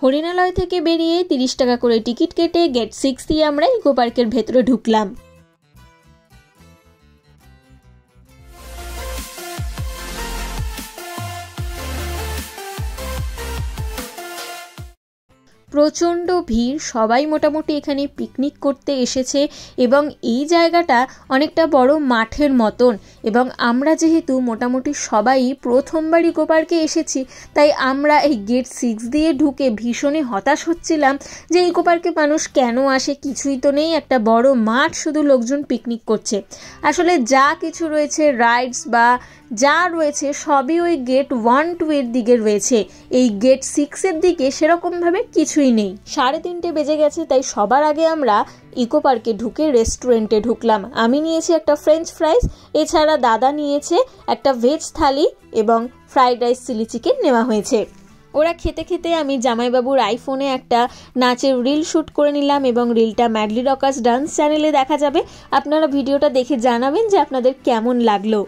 হরিণালয় থেকে বেরিয়ে 30 টাকা করে টিকিট কেটে গেট 6 দিয়ে আমরা ইকো পার্কের ভেতরে ঢুকলাম। প্রচণ্ড ভিড়, সবাই মোটামুটি এখানে পিকনিক করতে এসেছে এবং এই জায়গাটা অনেকটা বড় মাঠের মতন এবং আমরা যেহেতু মোটামুটি সবাই প্রথমবার ইকো পার্কে এসেছি তাই আমরা এই গেট 6 দিয়ে ঢুকে ভীষণই হতাশ হচ্ছিলাম যে ইকো পার্কে মানুষ কেন আসে, কিছুই তো নেই, একটা বড় মাঠ, শুধু লোকজন পিকনিক করছে। আসলে যা কিছু রয়েছে রাইডস বা যা রয়েছে সবই ওই গেট 1-2 এর দিকে রয়েছে, এই গেট 6 এর দিকে সেরকমভাবে কিছুই নেই। 3:30 বেজে গেছে, তাই সবার আগে আমরা ইকো পার্কে ঢুকে রেস্টুরেন্টে ঢুকলাম। আমি নিয়েছি একটা ফ্রেঞ্চ ফ্রাইস, এছাড়া দাদা নিয়েছে একটা ভেজ থালি এবং ফ্রাইড রাইস চিলি চিকেন নেওয়া হয়েছে। ওরা খেতে খেতে আমি জামাইবাবুর আইফোনে একটা নাচের রিল শ্যুট করে নিলাম এবং রিলটা ম্যাডলি রকার্স ডান্স চ্যানেলে দেখা যাবে। আপনারা ভিডিওটা দেখে জানাবেন যে আপনাদের কেমন লাগলো।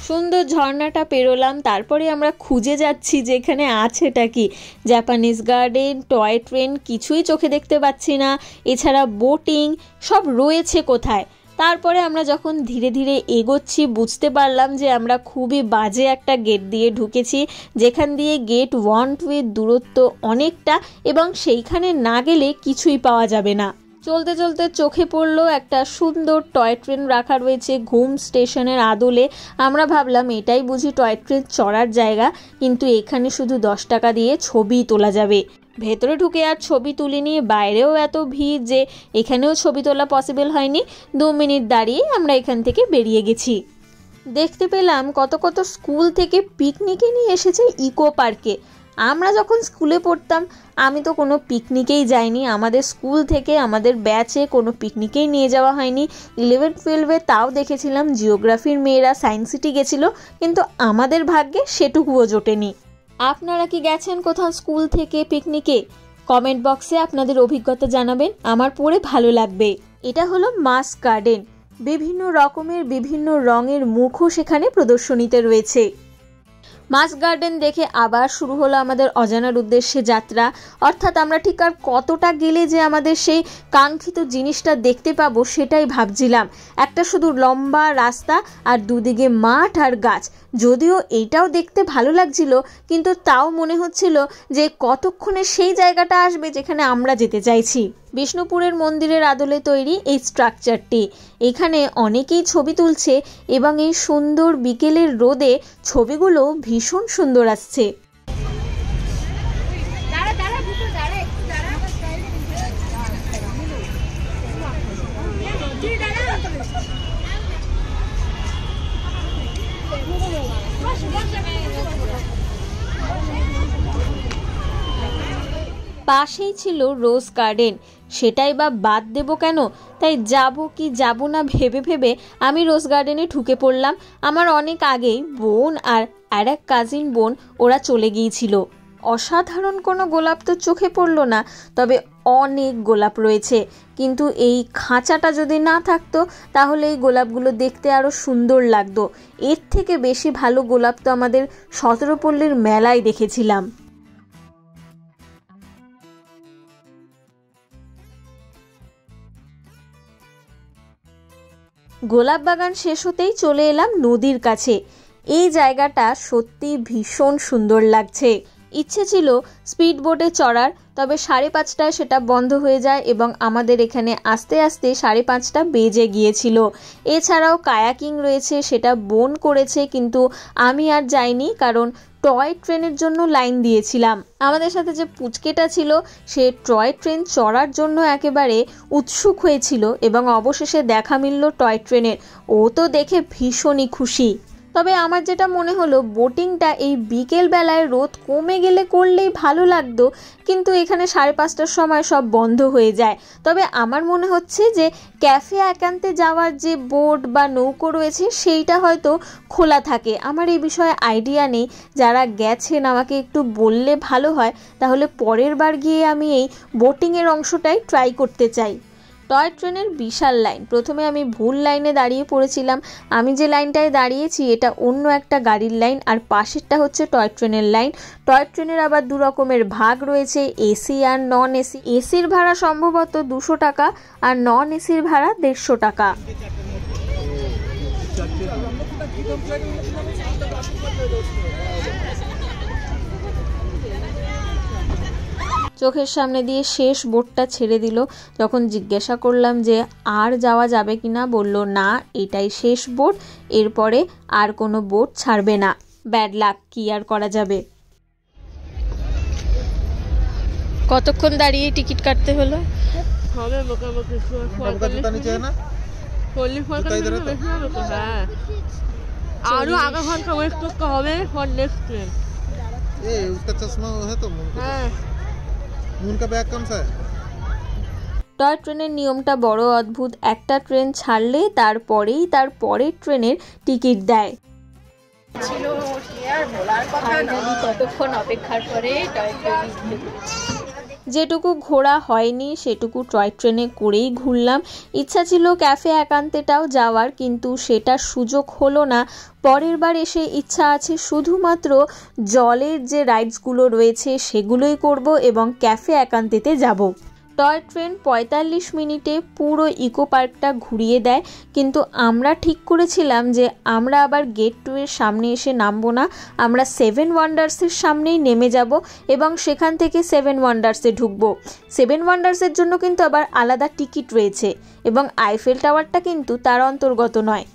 সুন্দর ঝর্ণাটা পেরোলাম, তারপরে আমরা খুঁজে যাচ্ছি যে এখানে আছেটা কি। জাপানিজ গার্ডেন, টয় ট্রেন কিছুই চোখে দেখতে পাচ্ছি না, এছাড়া বোটিং সব রয়েছে কোথায়। তারপরে আমরা যখন ধীরে ধীরে এগোচ্ছি বুঝতে পারলাম যে আমরা খুবই বাজে একটা গেট দিয়ে ঢুকেছি, যেখান দিয়ে গেট 1-2 এর দূরত্ব অনেকটা এবং সেইখানে না গেলে কিছুই পাওয়া যাবে না। চলতে চলতে চোখে পড়লো একটা সুন্দর টয় ট্রেন রাখা রয়েছে ঘুম স্টেশনের আদলে। আমরা ভাবলাম এটাই বুঝি টয় ট্রেন চড়ার জায়গা, কিন্তু এখানে শুধু 10 টাকা দিয়ে ছবি তোলা যাবে। ভেতরে ঢুকে আর ছবি তুলিনি, বাইরেও এত ভিড় যে এখানেও ছবি তোলা পসিবল হয়নি। 2 মিনিট দাঁড়িয়ে আমরা এখান থেকে বেরিয়ে গেছি। দেখতে পেলাম কত কত স্কুল থেকে পিকনিকে নিয়ে এসেছে ইকো পার্কে। আমরা যখন স্কুলে পড়তাম আমি তো কোনো পিকনিকেই যাইনি, আমাদের স্কুল থেকে আমাদের ব্যাচে কোনো পিকনিকেই নিয়ে যাওয়া হয়নি। 11-12-এ তাও দেখেছিলাম জিওগ্রাফির মেয়েরা সায়েন্স সিটি গেছিলো, কিন্তু আমাদের ভাগ্যে সেটুকুও জোটেনি। আপনারা কি গেছেন কোথাও স্কুল থেকে পিকনিকে? কমেন্ট বক্সে আপনাদের অভিজ্ঞতা জানাবেন, আমার পড়ে ভালো লাগবে। এটা হলো মাস গার্ডেন, বিভিন্ন রকমের বিভিন্ন রঙের মুখোশ এখানে প্রদর্শনীতে রয়েছে। মাস গার্ডেন দেখে আবার শুরু হলো আমাদের অজানার উদ্দেশ্যে যাত্রা, অর্থাৎ আমরা ঠিক আর কতটা গেলে যে আমাদের সেই কাঙ্ক্ষিত জিনিসটা দেখতে পাবো সেটাই ভাবছিলাম। একটা শুধু লম্বা রাস্তা আর দুদিকে মাঠ আর গাছ, যদিও এইটাও দেখতে ভালো লাগছিল কিন্তু তাও মনে হচ্ছিল যে কতক্ষণে সেই জায়গাটা আসবে যেখানে আমরা যেতে চাইছি। বিষ্ণুপুরের মন্দিরের আদলে তৈরি এই স্ট্রাকচারটি, এখানে অনেকেই ছবি তুলছে এবং এই সুন্দর বিকেলের রোদে ছবিগুলো ভীষণ সুন্দর আসছে। পাশেই ছিল রোজ গার্ডেন, সেটাই বা বাদ দেব কেন, তাই যাব কি যাব না ভেবে ভেবে আমি রোজ গার্ডেনে ঢুকে পড়লাম। আমার অনেক আগেই বোন আর এক কাজিন বোন ওরা চলে গিয়েছিল। অসাধারণ কোনো গোলাপ তো চোখে পড়লো না, তবে অনেক গোলাপ রয়েছে, কিন্তু এই খাঁচাটা যদি না থাকতো তাহলে এই গোলাপগুলো দেখতে আরও সুন্দর লাগতো। এর থেকে বেশি ভালো গোলাপ তো আমাদের সতেরোপল্লীর মেলায় দেখেছিলাম। গোলাপ বাগান শেষ হতেই চলে এলাম নদীর কাছে। এই জায়গাটা সত্যি ভীষণ সুন্দর লাগছে। ইচ্ছে ছিল স্পিড বোটে চড়ার, তবে 5:30টায় সেটা বন্ধ হয়ে যায় এবং আমাদের এখানে আস্তে আস্তে 5:30টা বেজে গিয়েছিল। এছাড়াও কায়াকিং রয়েছে, সেটা বোন করেছে কিন্তু আমি আর যাইনি, কারণ টয় ট্রেনের জন্য লাইন দিয়েছিলাম। আমাদের সাথে যে পুচকেটা ছিল সে টয় ট্রেন চড়ার জন্য একেবারে উৎসুক হয়েছিল এবং অবশেষে দেখা মিলল টয় ট্রেনের। ও তো দেখে ভীষণই খুশি। তবে আমার যেটা মনে হলো বোটিংটা এই বিকেল বেলায় রোদ কমে গেলে করলেই ভালো লাগতো, কিন্তু এখানে 5:30টার সময় সব বন্ধ হয়ে যায়। তবে আমার মনে হচ্ছে যে ক্যাফে একান্তে যাওয়ার যে বোট বা নৌকো রয়েছে সেইটা হয়তো খোলা থাকে। আমার এই বিষয়ে আইডিয়া নেই, যারা গেছেন আমাকে একটু বললে ভালো হয়, তাহলে পরের বার গিয়ে আমি এই বোটিংয়ের অংশটাই ট্রাই করতে চাই। টয় ট্রেনের বিশাল লাইন। প্রথমে আমি ভুল লাইনে দাঁড়িয়ে পড়েছিলাম। আমি যে লাইনটায় দাঁড়িয়েছি এটা অন্য একটা গাড়ির লাইন, আর পাশেরটা হচ্ছে টয় ট্রেনের লাইন। টয় ট্রেনের আবার দু রকমের ভাগ রয়েছে, এসি আর নন এসি। এসির ভাড়া সম্ভবত 200 টাকা আর নন এসির ভাড়া 150 টাকা। চোখের সামনে দিয়ে শেষ বোটটা ছেড়ে দিল। যখন জিজ্ঞাসা করলাম যে আর যাওয়া যাবে কিনা, বলল না, এটাই শেষ বোট, এরপরে আর কোনো বোট ছাড়বে না। ব্যাড লাক, কি আর করা যাবে। কতক্ষণ দাঁড়িয়ে টিকিট কাটতে হলো? আরো আধা ঘন্টা ওয়েট করতে হবে ফর নেক্সট ট্রেন। उसका चश्मा है तो मून का बैग कौन सा है? টয় ট্রেনের নিয়মটা বড় অদ্ভুত। একটা ট্রেন ছাড়লে তারপরেই তার পরের ট্রেনের টিকিট দেয়। কতক্ষণ অপেক্ষার পরে টয় ট্রেনে যেটুকু ঘোরা হয়নি সেটুকু টয় ট্রেনে করেই ঘুরলাম। ইচ্ছা ছিল ক্যাফে একান্তেটাও যাওয়ার, কিন্তু সেটার সুযোগ হলো না। পরের বার এসে ইচ্ছা আছে শুধুমাত্র জলের যে রাইডসগুলো রয়েছে সেগুলোই করব এবং ক্যাফে একান্তেতে যাব। টয় ট্রেন 45 মিনিটে পুরো ইকো পার্কটা ঘুরিয়ে দেয়, কিন্তু আমরা ঠিক করেছিলাম যে আমরা আবার গেট 2 এর সামনে এসে নামবো না, আমরা 7 ওয়ান্ডার্সের সামনেই নেমে যাব এবং সেখান থেকে 7 ওয়ান্ডার্সে ঢুকবো। 7 ওয়ান্ডার্সের জন্য কিন্তু আবার আলাদা টিকিট রয়েছে এবং আইফেল টাওয়ারটা কিন্তু তার অন্তর্গত নয়।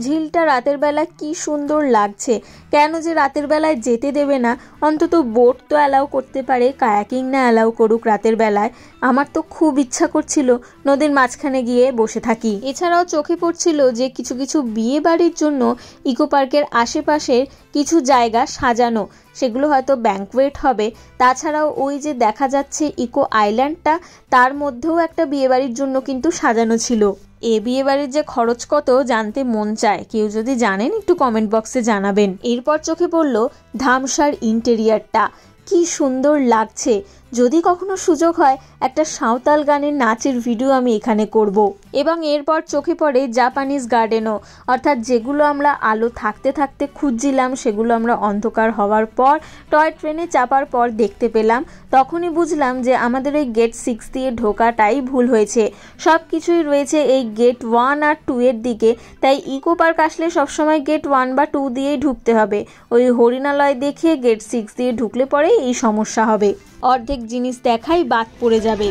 ঝিলটা রাতের বেলা কি সুন্দর লাগছে। কেন যে রাতের বেলায় যেতে দেবে না? অন্তত বোট তো অ্যালাউ করতে পারে, কায়াকিং না অ্যালাউ করুক রাতের বেলায়। আমার তো খুব ইচ্ছা করছিল নদীর মাঝখানে গিয়ে বসে থাকি। এছাড়াও চোখে পড়ছিল যে কিছু কিছু বিয়ে বাড়ির জন্য ইকো পার্কের আশেপাশের কিছু জায়গা সাজানো, সেগুলো হয়তো ব্যাঙ্কোয়েট হবে। তাছাড়াও ওই যে দেখা যাচ্ছে ইকো আইল্যান্ডটা, তার মধ্যেও একটা বিয়েবাড়ির জন্য কিন্তু সাজানো ছিল। এ বিয়েবাড়ির যে খরচ কত জানতে মন চায়, কেউ যদি জানেন একটু কমেন্ট বক্সে জানাবেন। এরপর চোখে পড়ল ধামসার ইন্টেরিয়ারটা, কি সুন্দর লাগছে। যদি কখনো সুযোগ হয় একটা সাঁওতাল গানের নাচের ভিডিও আমি এখানে করব। এবং এরপর চোখে পড়ে জাপানিজ গার্ডেনও, অর্থাৎ যেগুলো আমরা আলো থাকতে থাকতে খুঁজছিলাম সেগুলো আমরা অন্ধকার হওয়ার পর টয় ট্রেনে চাপার পর দেখতে পেলাম। তখনই বুঝলাম যে আমাদের ওই গেট 6 দিয়ে ঢোকাটাই ভুল হয়েছে। সব কিছুই রয়েছে এই গেট 1 আর 2 এর দিকে, তাই ইকো পার্ক আসলে সবসময় গেট 1 বা 2 দিয়েই ঢুকতে হবে। ওই হরিণালয় দেখে গেট 6 দিয়ে ঢুকলে পরে এই সমস্যা হবে, অর্ধেক জিনিস দেখাই বাদ পড়ে যাবে।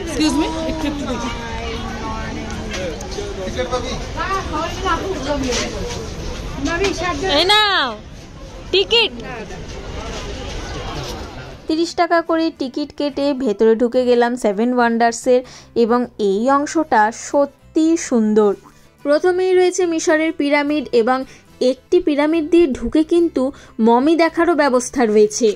টিকিট 30 টাকা করে টিকিট কেটে ভেতরে ঢুকে গেলাম 7 ওয়ান্ডার্সের, এবং এই অংশটা সত্যি সুন্দর। প্রথমেই রয়েছে মিশরের পিরামিড, এবং একটি পিরামিড দিয়ে ঢুকে কিন্তু মমি দেখারও ব্যবস্থা রয়েছে।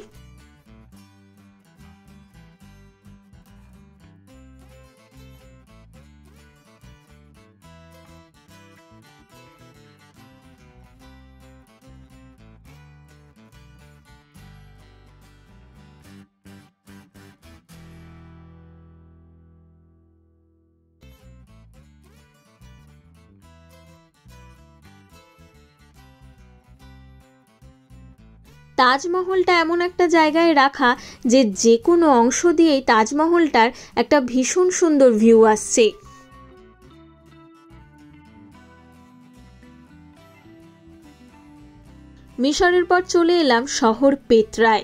তাজমহলটা এমন একটা জায়গায় রাখা যে যে কোনো অংশ দিয়েই তাজমহলটার একটা ভীষণ সুন্দর ভিউ আসছে। মিশরের পর চলে এলাম শহর পেত্রায়।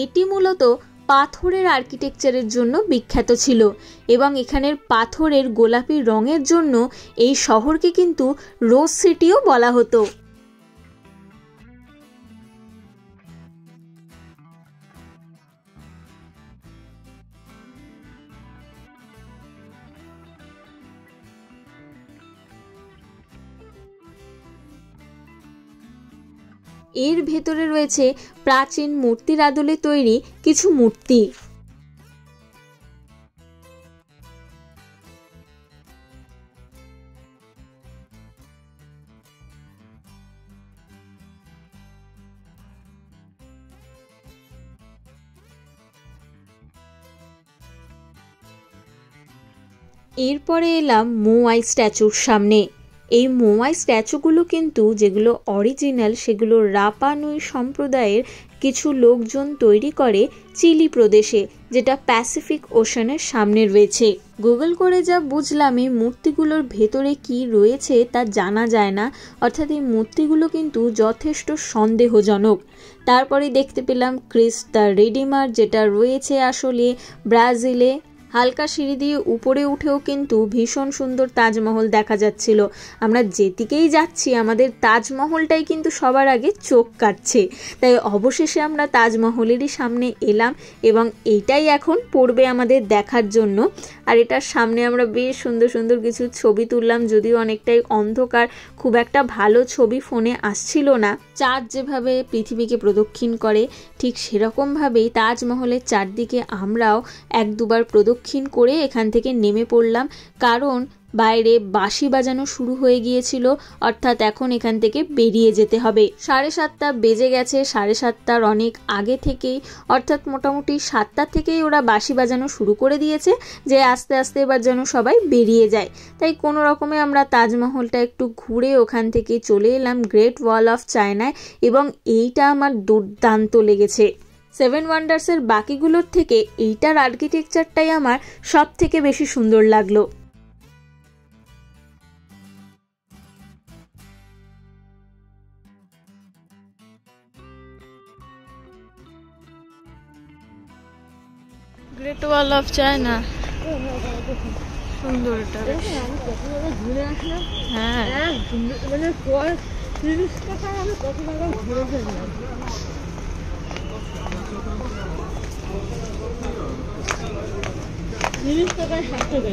এটি মূলত পাথরের আর্কিটেকচারের জন্য বিখ্যাত ছিল, এবং এখানের পাথরের গোলাপি রঙের জন্য এই শহরকে কিন্তু রোজ সিটিও বলা হতো। এর ভেতরে রয়েছে প্রাচীন মূর্তির আদলে তৈরি কিছু মূর্তি। এরপরে এলাম মোয়াই স্ট্যাচুর সামনে। এই মোয়াই স্ট্যাচুগুলো কিন্তু যেগুলো অরিজিনাল সেগুলো রাপা নুই সম্প্রদায়ের কিছু লোকজন তৈরি করে চিলি প্রদেশে, যেটা প্যাসিফিক ওশানের সামনে রয়েছে। গুগল করে যা বুঝলাম এই মূর্তিগুলোর ভেতরে কি রয়েছে তা জানা যায় না, অর্থাৎ এই মূর্তিগুলো কিন্তু যথেষ্ট সন্দেহজনক। তারপরে দেখতে পেলাম ক্রিস্ট দ্য রিডিমার, যেটা রয়েছে আসলে ব্রাজিলে। হালকা সিঁড়ি দিয়ে উপরে উঠেও কিন্তু ভীষণ সুন্দর তাজমহল দেখা যাচ্ছিল। আমরা যেদিকেই যাচ্ছি আমাদের তাজমহলটাই কিন্তু সবার আগে চোখ কাটছে। তাই অবশেষে আমরা তাজমহলেরই সামনে এলাম এবং এইটাই এখন পড়বে আমাদের দেখার জন্য। আর এটার সামনে আমরা বেশ সুন্দর সুন্দর কিছু ছবি তুললাম, যদিও অনেকটাই অন্ধকার, খুব একটা ভালো ছবি ফোনে আসছিল না। চাঁদ যেভাবে পৃথিবীকে প্রদক্ষিণ করে ঠিক সেরকমভাবেই তাজমহলের চারদিকে আমরাও এক দুবার প্রদক্ষিণ করে এখান থেকে নেমে পড়লাম, কারণ বাইরে বাঁশি বাজানো শুরু হয়ে গিয়েছিল, অর্থাৎ এখন এখান থেকে বেরিয়ে যেতে হবে। 7:30 বেজে গেছে। 7:30 অনেক আগে থেকেই, অর্থাৎ মোটামুটি 7টা থেকেই ওরা বাঁশি বাজানো শুরু করে দিয়েছে যে আস্তে আস্তে এবার যেন সবাই বেরিয়ে যায়। তাই কোনো রকমে আমরা তাজমহলটা একটু ঘুরে ওখান থেকে চলে এলাম গ্রেট ওয়াল অফ চায়নায়, এবং এইটা আমার দুর্দান্ত লেগেছে। 7 ওয়ান্ডার্সের বাকিগুলোর থেকে এইটার আর্কিটেকচারটাই আমার সব থেকে বেশি সুন্দর লাগলো। গ্রেট ওয়াল অফ চায়না সুন্দর, এটা ঘুরে আসলাম। হ্যাঁ মানে 30 টাকা আমি কত টাকা ঘুরে ফেললাম। 30 টাকায় 7 টাকা।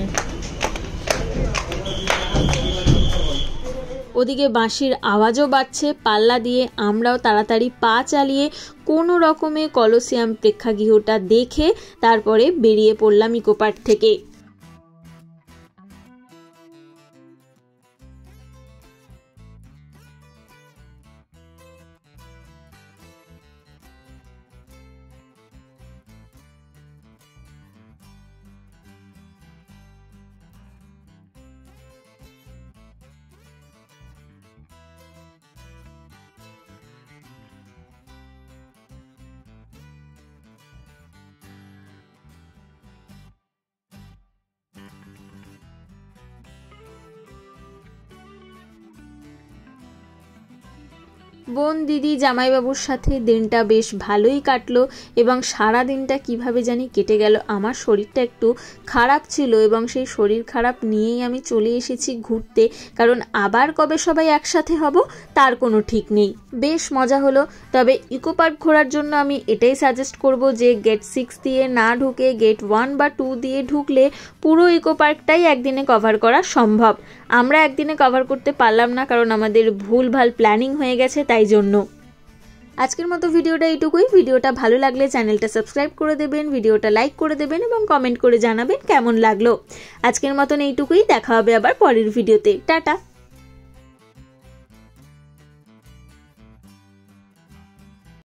ওদিকে বাঁশির আওয়াজও বাজছে, পাল্লা দিয়ে আমরাও তাড়াতাড়ি পা চালিয়ে কোনো রকমে কলোসিয়াম প্রেক্ষাগৃহটা দেখে তারপরে বেরিয়ে পড়লাম ইকো পার্ক থেকে। বোন দিদি জামাইবাবুর সাথে দিনটা বেশ ভালোই কাটলো, এবং সারা দিনটা কিভাবে জানি কেটে গেল। আমার শরীরটা একটু খারাপ ছিল এবং সেই শরীর খারাপ নিয়েই আমি চলে এসেছি ঘুরতে, কারণ আবার কবে সবাই একসাথে হব তার কোনো ঠিক নেই। বেশ মজা হলো। তবে ইকো পার্ক ঘোরার জন্য আমি এটাই সাজেস্ট করব যে গেট 6 দিয়ে না ঢুকে গেট 1 বা 2 দিয়ে ঢুকলে পুরো ইকো পার্কটাই একদিনে কভার করা সম্ভব। আমরা একদিনে কভার করতে পারলাম না, কারণ আমাদের ভুলভাল প্ল্যানিং হয়ে গেছে, তাই জন্য। আজকের মতো ভিডিওটা এইটুকুই। ভিডিওটা ভালো লাগলে চ্যানেলটা সাবস্ক্রাইব করে দেবেন, ভিডিওটা লাইক করে দেবেন এবং কমেন্ট করে জানাবেন কেমন লাগলো। আজকের মতন এইটুকুই, দেখা হবে আবার পরের ভিডিওতে। টাটা।